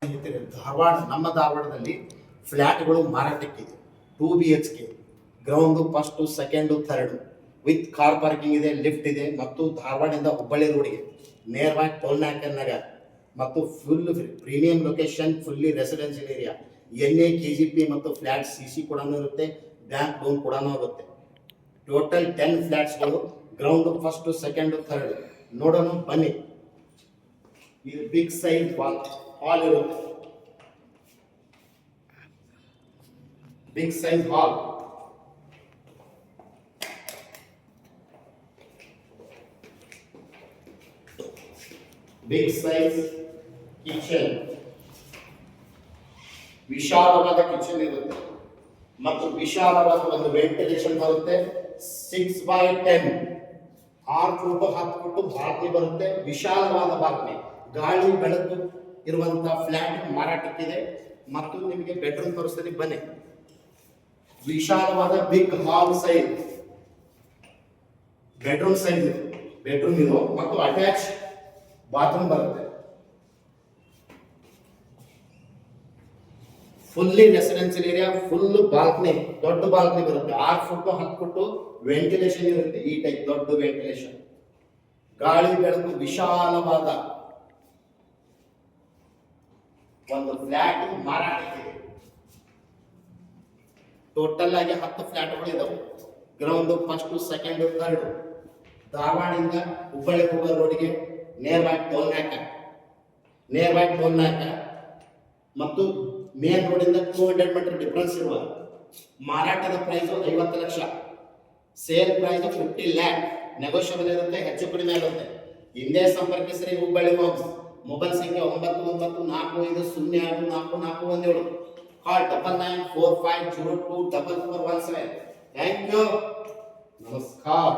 ಧಾರವಾಡ ನಮ್ಮ ಧಾರವಾಡದಲ್ಲಿ ಫ್ಲ್ಯಾಟ್ಗಳು ಮಾರಾಟಕ್ಕಿದೆ. 2 BHK, ground first second third with car parking ಇದೆ, ಲಿಫ್ಟ್ ಇದೆ ಮತ್ತು ಧಾರವಾಡದಿಂದ ಹುಬ್ಬಳ್ಳಿ ರೋಡ್ಗೆ ನೇರವಾಗಿ ಟೋಲ್ನಾಕನ್ ನಗರ್ ಮತ್ತು full premium location, fully residential area, NA KGP ಮತ್ತು ಫ್ಲ್ಯಾಟ್ CC ಕೂಡ ಇರುತ್ತೆ, ಬ್ಯಾಂಕ್ ಲೋನ್ ಕೂಡ ಆಗುತ್ತೆ. ಟೋಟಲ್ 10 ಫ್ಲ್ಯಾಟ್ಸ್ಗಳು ಗ್ರೌಂಡು ಫಸ್ಟು ಸೆಕೆಂಡು ಥರ್ಡ್ ನೋಡೋಣ ಬನ್ನಿ. ಇದು ಬಿಗ್ ಸೈಜ್ ಹಾಲ್ ಇರುತ್ತೆ, big size hall, big size kitchen, ವಿಶಾಲವಾದ ಕಿಚನ್ ಇರುತ್ತೆ ಮತ್ತು ವಿಶಾಲವಾದ ಒಂದು ವೆಂಟಿಲೇಷನ್ ಬರುತ್ತೆ. 6x10 6 ಫುಟ್ 10 ಫುಟ್ ಬಾಲ್ಕನಿ ಬರುತ್ತೆ. ವಿಶಾಲವಾದ ಬಾಲ್ಕನಿ, ಗಾಳಿ ಬೆಳಕು ಇರುವಂತಹ ಫ್ಲ್ಯಾಟ್ ಮಾರಾಟಕ್ಕಿದೆ. ಮತ್ತು ನಿಮಗೆ ಬೆಡ್ರೂಮ್ ತೋರಿಸ್ತೀನಿ ಬನ್ನಿ. ವಿಶಾಲವಾದ big hall size bedroom size ಇದೆ, ಬೆಡ್ರೂಮ್ ಇದು ಮತ್ತು ಅಟ್ಯಾಚ್ ಬಾತ್ರೂಮ್ ಬರುತ್ತೆ. Fully residential area, full balcony, ದೊಡ್ಡ ಬಾಲ್ಕನಿ ಬರುತ್ತೆ. 6 ಫುಟ್ 10 ಫುಟ್ ವೆಂಟಿಲೇಷನ್ ಇರುತ್ತೆ. ಈ ಟೈಪ್ ದೊಡ್ಡ ವೆಂಟಿಲೇಷನ್, ಗಾಳಿ ಬೆಳಕು, ವಿಶಾಲವಾದ ಒಂದು ಫ್ಲ್ಯಾಟ್ ಮಾರಾಟಕ್ಕಿದೆ. ಟೋಟಲ್ ಆಗಿ 10 ಫ್ಲ್ಯಾಟ್ಗಳು ಇದಾವೆ. ಗ್ರೌಂಡ್ ಫಸ್ಟ್ ಸೆಕೆಂಡ್ ಥರ್ಡ್, ಧಾರವಾಡಿಂದ ಹುಬ್ಬಳ್ಳಿ ಹೋಗೋ ರೋಡ್ಗೆ ನೇರವಾಗಿ ಟೋಲ್ನಾಕ ಮತ್ತು ಮೇನ್ ರೋಡಿಂದ 200 ಮೀಟರ್ ಡಿಫರೆನ್ಸ್ ಇರುವ ಮಾರಾಟದ price 50 lakh, sale price 50 lakh, negotiable ಇರುತ್ತೆ, ಹೆಚ್ಚು ಕಡಿಮೆ ಇರುತ್ತೆ. ಹಿಂದೆ ಸಂಪರ್ಕಿಸಿರಿ ಹುಬ್ಬಳ್ಳಿ ಮೊಬೈಲ್ ಸಂಖ್ಯೆ 9945024417, ಕಾಲ್ 9945024417. ಥ್ಯಾಂಕ್ ಯು, ನಮಸ್ಕಾರ.